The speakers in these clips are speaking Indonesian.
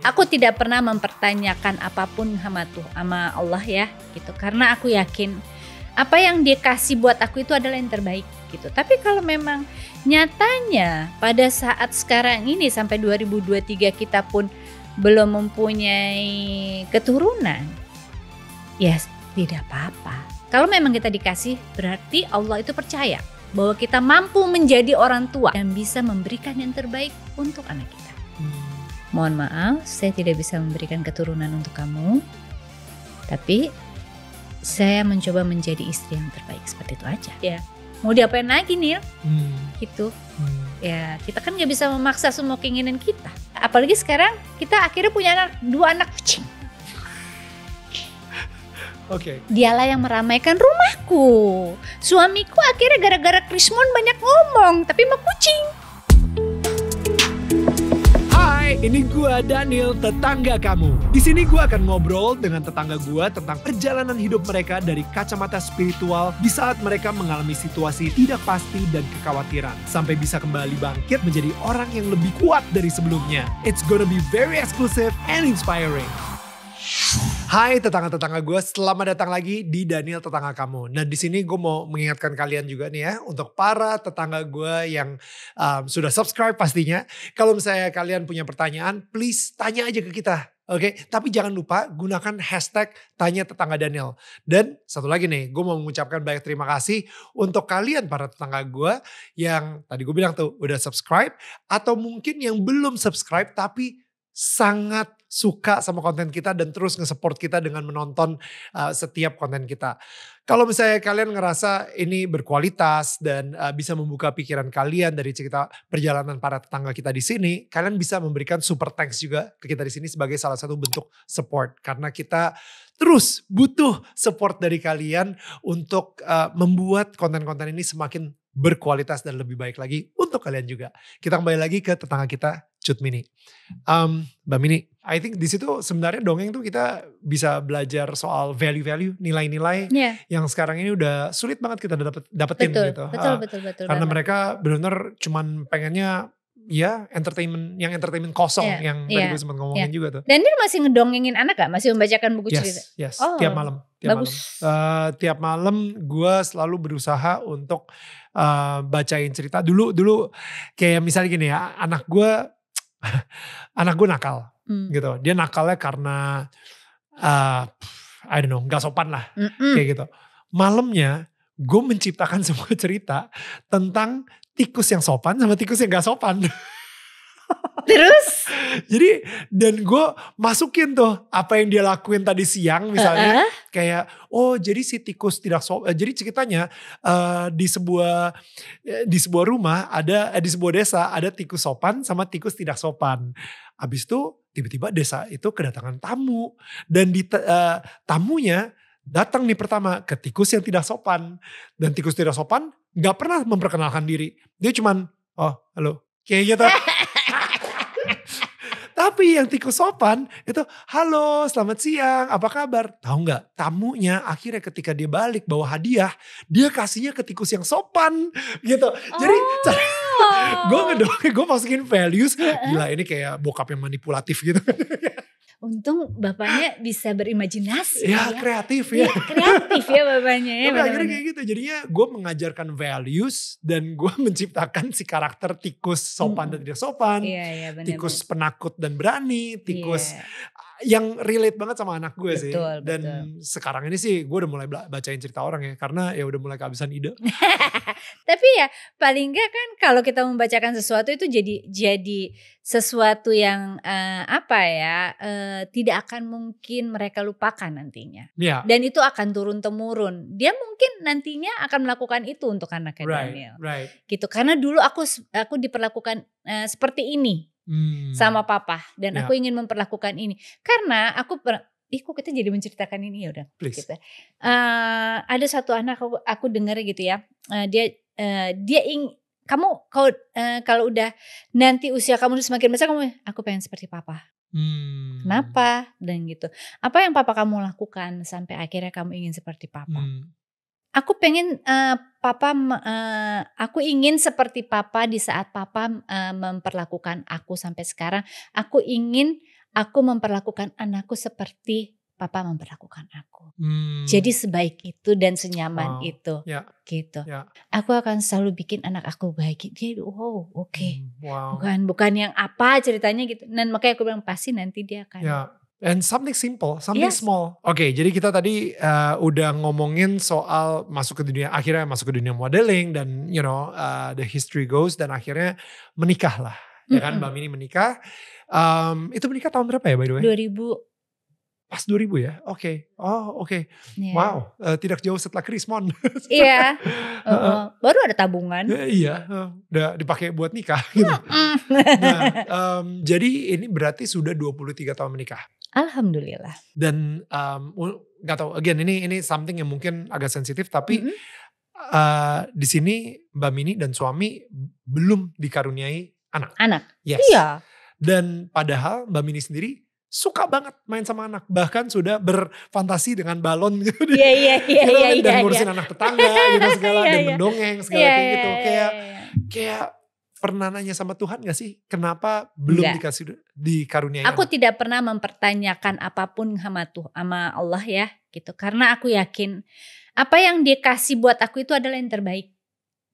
Aku tidak pernah mempertanyakan apapun sama Allah ya gitu. Karena aku yakin apa yang dia kasih buat aku itu adalah yang terbaik gitu. Tapi kalau memang nyatanya pada saat sekarang ini sampai 2023 kita pun belum mempunyai keturunan, ya tidak apa-apa. Kalau memang kita dikasih, berarti Allah itu percaya bahwa kita mampu menjadi orang tua yang bisa memberikan yang terbaik untuk anak kita. Mohon maaf, saya tidak bisa memberikan keturunan untuk kamu, tapi saya mencoba menjadi istri yang terbaik, seperti itu aja. Ya, mau diapain lagi Nil? Gitu. Ya, kita kan nggak bisa memaksa semua keinginan kita. Apalagi sekarang kita akhirnya punya dua anak kucing. Oke. Dialah yang meramaikan rumahku. Suamiku akhirnya gara-gara Krismon banyak ngomong, tapi mau kucing. Hai, ini gua Daniel, tetangga kamu. Di sini gua akan ngobrol dengan tetangga gua tentang perjalanan hidup mereka dari kacamata spiritual di saat mereka mengalami situasi tidak pasti dan kekhawatiran, sampai bisa kembali bangkit menjadi orang yang lebih kuat dari sebelumnya. It's gonna be very exclusive and inspiring. Hai tetangga-tetangga gue, selamat datang lagi di Daniel Tetangga Kamu. Nah di sini gue mau mengingatkan kalian juga nih ya, untuk para tetangga gue yang sudah subscribe pastinya. Kalau misalnya kalian punya pertanyaan, please tanya aja ke kita. Oke, tapi jangan lupa gunakan hashtag Tanya Tetangga Daniel. Dan satu lagi nih, gue mau mengucapkan banyak terima kasih untuk kalian para tetangga gue yang tadi gue bilang tuh udah subscribe, atau mungkin yang belum subscribe tapi sangat suka sama konten kita dan terus nge-support kita dengan menonton setiap konten kita. Kalau misalnya kalian ngerasa ini berkualitas dan bisa membuka pikiran kalian dari cerita perjalanan para tetangga kita di sini, kalian bisa memberikan super thanks juga ke kita di sini sebagai salah satu bentuk support. Karena kita terus butuh support dari kalian untuk membuat konten-konten ini semakin berkualitas dan lebih baik lagi untuk kalian juga. Kita kembali lagi ke tetangga kita, Cut Mini. Mbak Mini, I think di situ sebenarnya dongeng tuh kita bisa belajar soal value-value, nilai-nilai yang sekarang ini udah sulit banget kita dapetin gitu. Betul. Karena mereka benar-benar cuman pengennya ya entertainment kosong yang tadi gue sempat ngomongin juga tuh. Dan dia masih ngedongengin anak gak? Masih membacakan buku cerita? Yes, tiap malam. Tiap malam gue selalu berusaha untuk bacain cerita. Dulu kayak misalnya gini ya, anak gue nakal gitu. Dia nakalnya karena I don't know, gak sopan lah kayak gitu. Malamnya gue menciptakan sebuah cerita tentang tikus yang sopan sama tikus yang gak sopan. Terus? Jadi dan gue masukin tuh apa yang dia lakuin tadi siang misalnya. Kayak jadi si tikus tidak sopan. Jadi ceritanya di sebuah rumah ada di sebuah desa ada tikus sopan sama tikus tidak sopan. Abis itu tiba-tiba desa itu kedatangan tamu. Dan tamunya datang nih pertama ke tikus yang tidak sopan. Dan tikus tidak sopan gak pernah memperkenalkan diri. Dia cuman halo kayak gitu. Tapi yang tikus sopan itu, halo selamat siang apa kabar. Tahu gak, tamunya akhirnya ketika dia balik bawa hadiah, dia kasihnya ke tikus yang sopan gitu. Jadi gue masukin values, gila ini kayak bokap yang manipulatif gitu. Untung bapaknya bisa berimajinasi ya. Kreatif ya. Kreatif ya bapaknya ya. Tapi akhirnya kayak gitu. Jadinya gue mengajarkan values dan gue menciptakan si karakter tikus sopan dan tidak sopan. Bener, tikus penakut dan berani. Tikus yang relate banget sama anak gue sih. Dan sekarang ini sih gue udah mulai bacain cerita orang ya. Karena ya udah mulai kehabisan ide. Tapi ya paling gak kan kalau kita membacakan sesuatu itu jadi sesuatu yang tidak akan mungkin mereka lupakan nantinya. Dan itu akan turun temurun. Dia mungkin nantinya akan melakukan itu untuk anaknya Daniel. Gitu. Karena dulu aku diperlakukan seperti ini sama papa dan aku ingin memperlakukan ini. Karena aku kok kita jadi menceritakan ini ya udah. Gitu. Ada satu anak aku dengar gitu ya. Dia kamu kalau udah nanti usia kamu semakin besar aku pengen seperti papa. Kenapa? Dan gitu. Apa yang papa kamu lakukan sampai akhirnya kamu ingin seperti papa? Aku pengen aku ingin seperti papa di saat papa memperlakukan aku sampai sekarang. Aku ingin aku memperlakukan anakku seperti papa memperlakukan aku. Jadi sebaik itu dan senyaman Wow. itu, Ya, gitu. ya. Aku akan selalu bikin anak aku bahagia. Dia, wow, oke. Wow. Bukan yang apa ceritanya gitu. Dan makanya aku bilang pasti nanti dia akan. Ya. And something simple, something Yes. small. Oke, jadi kita tadi udah ngomongin soal akhirnya masuk ke dunia modeling dan the history goes dan akhirnya menikah lah. Ya kan, Mbak Mini menikah. Itu menikah tahun berapa ya by the way? 2000. Pas 2000 ya? Oke. Oh oke. Yeah. Wow, tidak jauh setelah Krismon. Iya. Baru ada tabungan. Iya, udah dipakai buat nikah gitu. Nah, jadi ini berarti sudah 23 tahun menikah. Alhamdulillah. Dan nggak tahu, again ini something yang mungkin agak sensitif, tapi di sini Mbak Mini dan suami belum dikaruniai anak. Yes. Iya. Dan padahal Mbak Mini sendiri suka banget main sama anak, bahkan sudah berfantasi dengan balon gitu. Iya. Dan ngurusin anak tetangga gitu segala, dan mendongeng segala kayak gitu. Kayak pernah nanya sama Tuhan gak sih, kenapa belum dikaruniai Aku anak? tidak pernah mempertanyakan apapun sama Allah ya, gitu. Karena aku yakin apa yang Dia kasih buat aku itu adalah yang terbaik,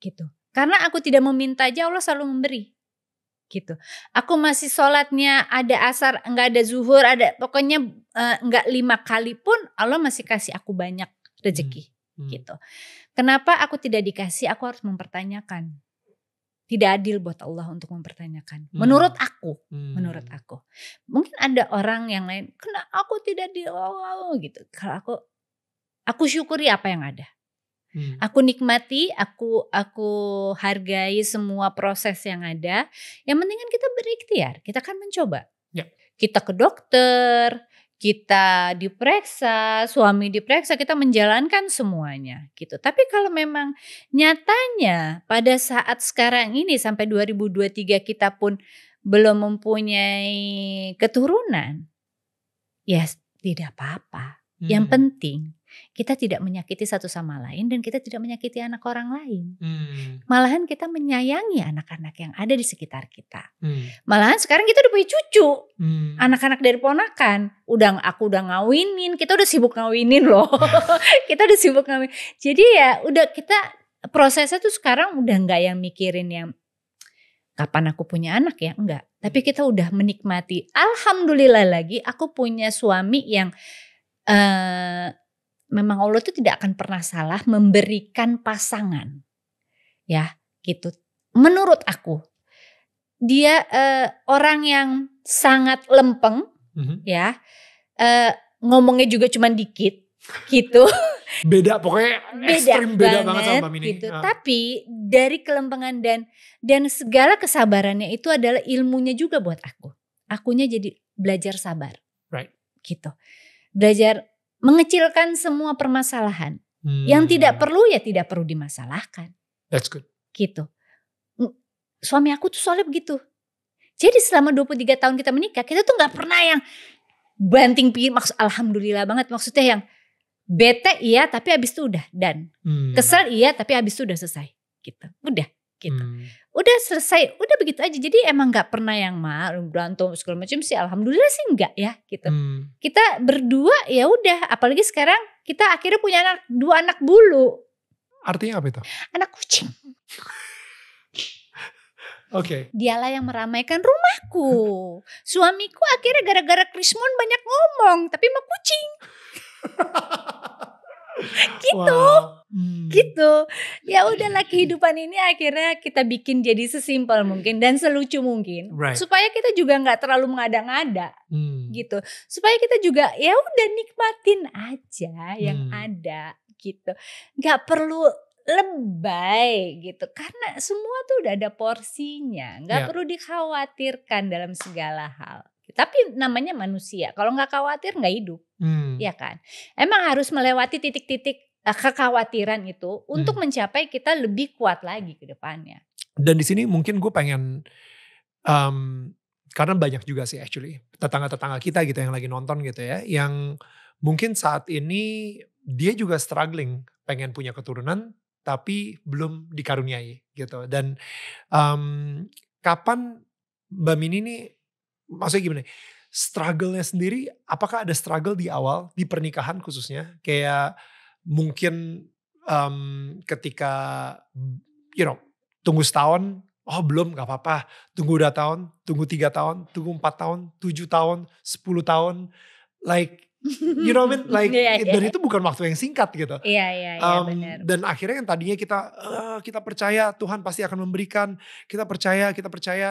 gitu. Karena aku tidak meminta aja, Allah selalu memberi, gitu. Aku masih sholatnya ada asar, nggak ada zuhur, ada pokoknya nggak 5 kali pun Allah masih kasih aku banyak rezeki, gitu. Kenapa aku tidak dikasih? Aku harus mempertanyakan. Tidak adil buat Allah untuk mempertanyakan. Menurut aku. Mungkin ada orang yang lain, kenapa aku tidak gitu. Kalau aku syukuri apa yang ada. Aku nikmati, aku hargai semua proses yang ada. Yang penting kan kita berikhtiar, kita kan mencoba. Ya. Kita ke dokter, kita diperiksa, suami diperiksa, kita menjalankan semuanya gitu. Tapi kalau memang nyatanya pada saat sekarang ini sampai 2023 kita pun belum mempunyai keturunan, ya tidak apa-apa. Yang penting kita tidak menyakiti satu sama lain dan kita tidak menyakiti anak orang lain. Malahan kita menyayangi anak-anak yang ada di sekitar kita. Malahan sekarang kita udah punya cucu, anak-anak dari ponakan. Aku udah ngawinin, kita udah sibuk ngawinin loh. Kita udah sibuk ngawinin. Jadi ya udah kita prosesnya tuh sekarang udah nggak yang mikirin yang kapan aku punya anak ya, enggak. Tapi kita udah menikmati. Alhamdulillah lagi aku punya suami yang memang Allah tuh tidak akan pernah salah memberikan pasangan, ya gitu. Menurut aku, dia orang yang sangat lempeng, ya, ngomongnya juga cuma dikit, gitu. Beda, pokoknya ekstrim beda banget sama Mbak Mini. Gitu. Tapi dari kelempengan dan segala kesabarannya itu adalah ilmunya juga buat aku. Akunya jadi belajar sabar, right? Gitu. Belajar mengecilkan semua permasalahan. Yang tidak perlu ya tidak perlu dimasalahkan. That's good. Gitu. Suami aku tuh soalnya begitu. Jadi selama 23 tahun kita menikah, kita tuh gak pernah yang banting pikir, alhamdulillah banget. Maksudnya yang bete iya tapi abis itu udah dan. Kesel iya tapi abis itu udah selesai. Gitu. Udah gitu. Udah selesai, udah begitu aja. Jadi emang gak pernah yang berantem segala macam sih, alhamdulillah sih enggak ya gitu. Kita berdua ya udah, apalagi sekarang kita akhirnya punya 2 anak bulu. Artinya apa itu? Anak kucing. Oke. Dialah yang meramaikan rumahku. Suamiku akhirnya gara-gara Krismon banyak ngomong, tapi sama kucing. Gitu. Wow. Gitu. Ya udahlah, kehidupan ini akhirnya kita bikin jadi sesimpel mungkin dan selucu mungkin, right. Supaya kita juga nggak terlalu mengada-ngada, gitu. Supaya kita juga ya udah nikmatin aja yang ada, gitu. Nggak perlu lebay gitu, karena semua tuh udah ada porsinya, nggak perlu dikhawatirkan dalam segala hal. Tapi namanya manusia, kalau nggak khawatir nggak hidup, ya kan? Emang harus melewati titik-titik kekhawatiran itu untuk mencapai kita lebih kuat lagi ke depannya. Dan di sini mungkin gue pengen, karena banyak juga sih actually tetangga-tetangga kita gitu yang lagi nonton gitu ya, yang mungkin saat ini dia juga struggling pengen punya keturunan tapi belum dikaruniai gitu. Dan kapan Mbak Mini nih, maksudnya gimana? struggle-nya sendiri, apakah ada struggle di awal di pernikahan khususnya? Kayak mungkin ketika tunggu setahun, oh belum, gak apa-apa. Tunggu 2 tahun, tunggu 3 tahun, tunggu 4 tahun, 7 tahun, 10 tahun. Like, you know what I mean? Like, dan itu bukan waktu yang singkat gitu. Iya, benar. Dan akhirnya yang tadinya kita percaya Tuhan pasti akan memberikan. Kita percaya.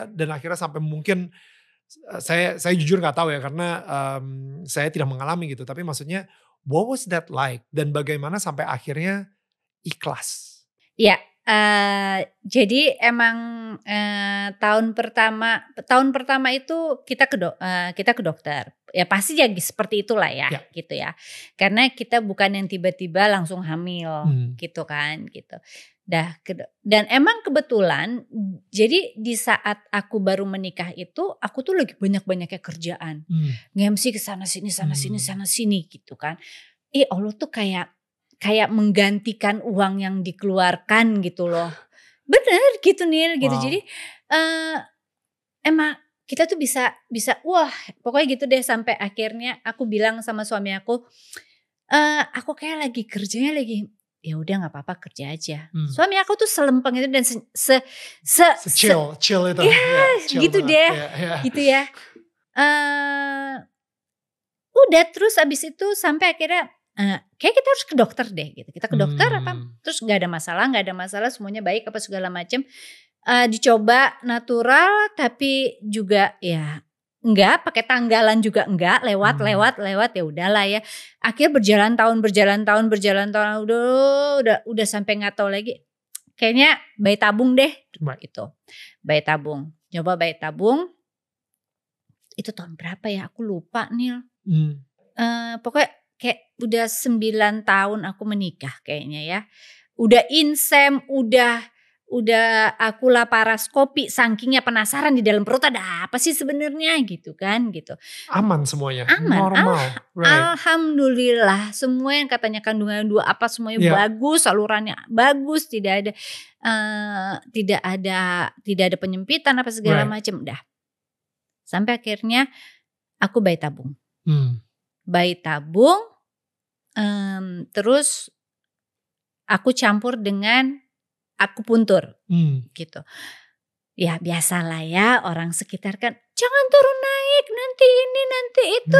Dan akhirnya sampai mungkin, saya jujur gak tahu ya, karena saya tidak mengalami gitu. Tapi maksudnya, what was that like? Dan bagaimana sampai akhirnya ikhlas? Ya, jadi emang tahun pertama itu kita ke dokter. Ya pasti ya seperti itulah ya, gitu ya. Karena kita bukan yang tiba-tiba langsung hamil, gitu kan, gitu. Dan emang kebetulan, jadi di saat aku baru menikah itu, aku tuh lagi banyak-banyaknya kerjaan, nge-MC kesana sini gitu kan. Allah tuh kayak menggantikan uang yang dikeluarkan gitu loh. Bener gitu Nil gitu. Wow. Jadi emang kita tuh bisa wah pokoknya gitu deh, sampai akhirnya aku bilang sama suami aku kayak lagi kerjanya lagi, ya udah nggak apa-apa kerja aja. Suami aku tuh selempeng itu dan chill itu. Chill gitu deh. Gitu ya. Udah terus abis itu sampai akhirnya kayak kita harus ke dokter deh gitu. Kita ke dokter terus nggak ada masalah, semuanya baik apa segala macam. Dicoba natural tapi juga ya enggak, pakai tanggalan juga enggak, lewat ya udahlah ya. Akhirnya berjalan tahun udah sampai nggak tahu lagi. Kayaknya bayi tabung deh gitu. Bayi tabung. Coba bayi tabung. Itu tahun berapa ya? Aku lupa Nil. Pokoknya kayak udah 9 tahun aku menikah kayaknya ya. Udah insem, udah aku laparaskopi, sakingnya penasaran di dalam perut ada apa sih sebenarnya gitu kan gitu. Aman semuanya. Aman. Normal. Right. Alhamdulillah, semua yang katanya kandungan 2 apa semuanya bagus, salurannya bagus, tidak ada penyempitan apa segala macam dah. Sampai akhirnya aku bayi tabung. Bayi tabung, terus aku campur dengan akupuntur, gitu. Ya biasalah ya, orang sekitar kan, jangan turun naik, nanti ini, nanti itu.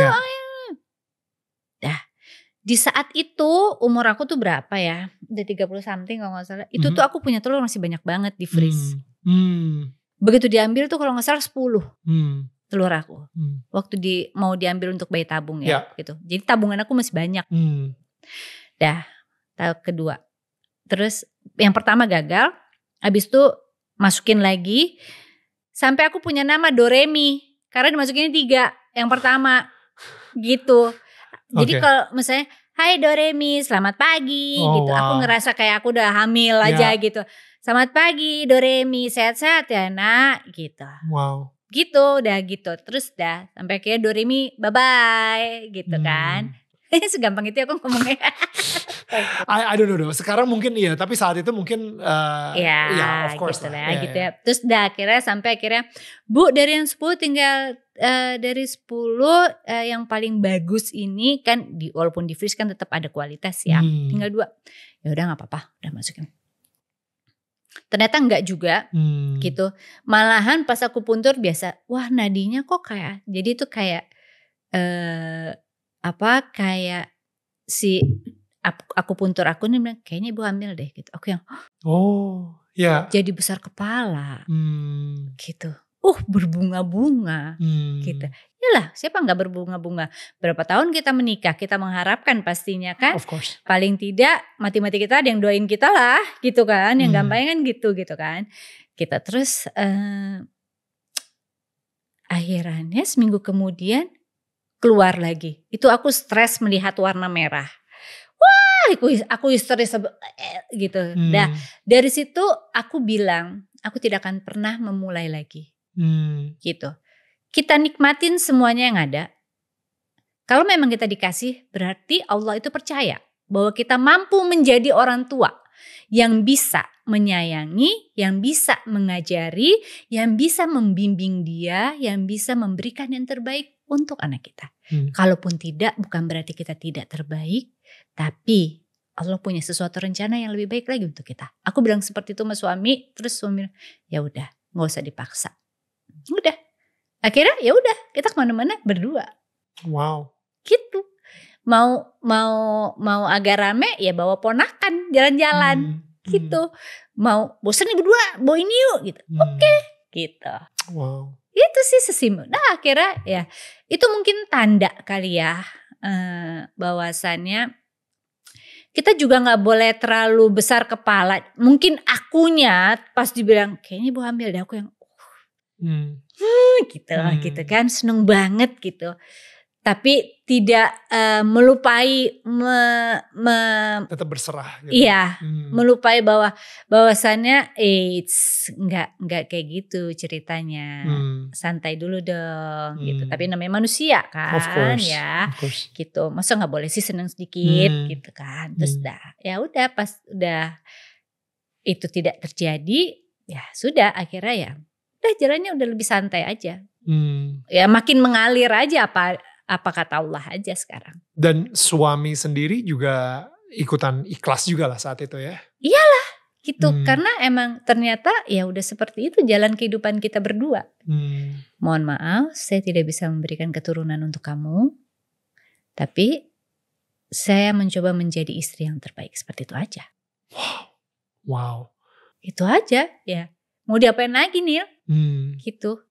Dah, di saat itu umur aku tuh berapa ya, udah 30 something kalau gak salah. Itu tuh aku punya telur masih banyak banget di freeze. Begitu diambil tuh kalau gak salah 10 telur aku. Waktu mau diambil untuk bayi tabung ya, gitu. Jadi tabungan aku masih banyak. Dah, tahap kedua. Terus yang pertama gagal, habis itu masukin lagi. Sampai aku punya nama Doremi. Karena dimasukinnya 3, yang pertama gitu. Jadi kalau misalnya, hai Doremi, selamat pagi gitu. Aku ngerasa kayak aku udah hamil aja gitu. Selamat pagi Doremi, sehat-sehat ya nak gitu. Wow. Gitu, udah gitu. Terus dah sampai akhirnya Doremi bye-bye gitu kan. Segampang itu aku ngomongnya. I don't know. Sekarang mungkin iya, tapi saat itu mungkin of course gitu lah. Gitu ya. Terus dah sampai akhirnya Bu, dari yang 10 tinggal dari 10 yang paling bagus ini kan walaupun di freeze kan tetap ada kualitas ya. Tinggal 2. Ya udah enggak apa-apa, udah masukin. Ternyata enggak juga gitu. Malahan pas aku puntur biasa, wah nadinya kok kayak, jadi itu kayak kayak si aku puntur aku nih bilang kayaknya ibu hamil deh gitu. Aku yang jadi besar kepala gitu. Berbunga-bunga gitu. Yalah, siapa nggak berbunga-bunga? Berapa tahun kita menikah, kita mengharapkan pastinya kan. Of course. Paling tidak mati-mati kita ada yang doain kita lah gitu kan. Yang gampangnya kan gitu kan. Kita terus akhirnya seminggu kemudian keluar lagi. Itu aku stres melihat warna merah. Wah, aku histeris gitu. Nah, dari situ aku bilang, aku tidak akan pernah memulai lagi. Gitu. Kita nikmatin semuanya yang ada. Kalau memang kita dikasih, berarti Allah itu percaya bahwa kita mampu menjadi orang tua yang bisa menyayangi, yang bisa mengajari, yang bisa membimbing dia, yang bisa memberikan yang terbaik untuk anak kita. Kalaupun tidak, bukan berarti kita tidak terbaik, tapi Allah punya sesuatu rencana yang lebih baik lagi untuk kita. Aku bilang seperti itu sama suami, terus suami bilang, ya udah, nggak usah dipaksa. Udah, akhirnya ya udah, kita kemana-mana berdua. Wow. Gitu. Mau agak rame ya bawa ponakan jalan-jalan gitu. Mau bosan nih berdua, bawa ini yuk gitu. Oke, gitu. Wow. Itu sih sesimpel. Nah akhirnya ya itu mungkin tanda kali ya, bahwasannya kita juga nggak boleh terlalu besar kepala. Mungkin akunya pas dibilang kayaknya ibu hamil deh, aku yang gitu kan, seneng banget gitu. Tapi tidak melupai tetap berserah gitu. Iya, melupai bahwasannya nggak kayak gitu ceritanya. Santai dulu dong gitu. Tapi namanya manusia kan, of course. Gitu. Masa nggak boleh sih seneng sedikit gitu kan. Terus ya udah pas udah itu tidak terjadi, ya sudah akhirnya ya udah jalannya udah lebih santai aja. Ya makin mengalir aja apa kata Allah aja sekarang. Dan suami sendiri juga ikutan ikhlas juga lah saat itu ya? Iyalah gitu, karena emang ternyata ya udah seperti itu jalan kehidupan kita berdua. Mohon maaf, saya tidak bisa memberikan keturunan untuk kamu, tapi saya mencoba menjadi istri yang terbaik, seperti itu aja. Wow. Itu aja ya, mau diapain lagi Nil? Gitu.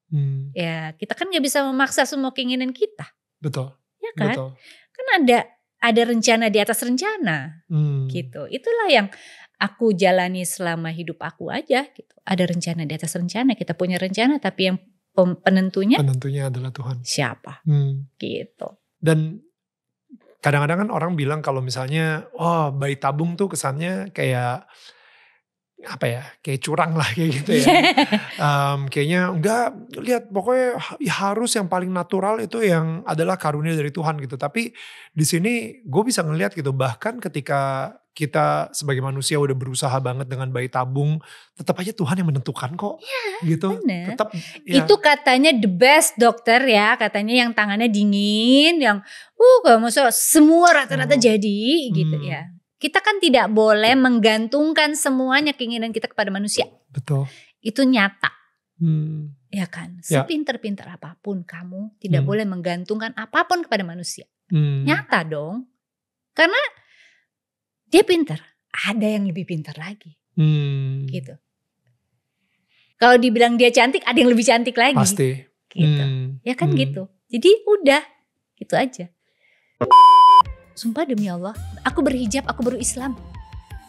Ya kita kan gak bisa memaksa semua keinginan kita. Betul. Ya kan? Betul. Kan ada rencana di atas rencana. Gitu. Itulah yang aku jalani selama hidup aku aja gitu. Ada rencana di atas rencana. Kita punya rencana tapi yang penentunya adalah Tuhan. Siapa? Gitu. Dan kadang-kadang kan orang bilang kalau misalnya bayi tabung tuh kesannya kayak apa ya, kayak curang lah kayak gitu ya. Kayaknya enggak, lihat pokoknya harus yang paling natural itu yang adalah karunia dari Tuhan gitu. Tapi di sini gue bisa ngelihat gitu, bahkan ketika kita sebagai manusia udah berusaha banget dengan bayi tabung, tetap aja Tuhan yang menentukan kok. Gitu. Bener. Tetap ya. Itu katanya the best dokter ya, katanya yang tangannya dingin, yang kalau maksudnya semua rata-rata jadi gitu ya. Kita kan tidak boleh menggantungkan semuanya keinginan kita kepada manusia. Betul. Itu nyata. Ya kan. Sepinter-pinter apapun kamu tidak boleh menggantungkan apapun kepada manusia. Nyata dong. Karena dia pintar. Ada yang lebih pintar lagi. Gitu. Kalau dibilang dia cantik, ada yang lebih cantik lagi. Pasti. Gitu. Ya kan gitu. Jadi udah. Gitu aja. Sumpah demi Allah, aku berhijab, aku baru Islam.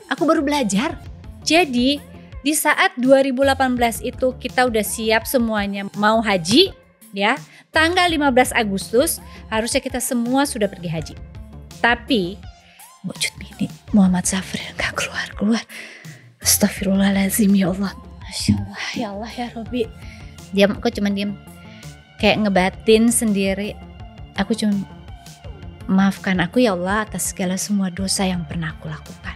Aku baru belajar. Jadi di saat 2018 itu kita udah siap semuanya mau haji ya. Tanggal 15 Agustus harusnya kita semua sudah pergi haji. Tapi wujud ini Muhammad Safri gak keluar. Astagfirullahaladzim ya Allah. Masya Allah ya Allah ya Rabbi. Aku cuma diam. Kayak ngebatin sendiri. Aku cuma maafkan aku ya Allah atas segala semua dosa yang pernah aku lakukan.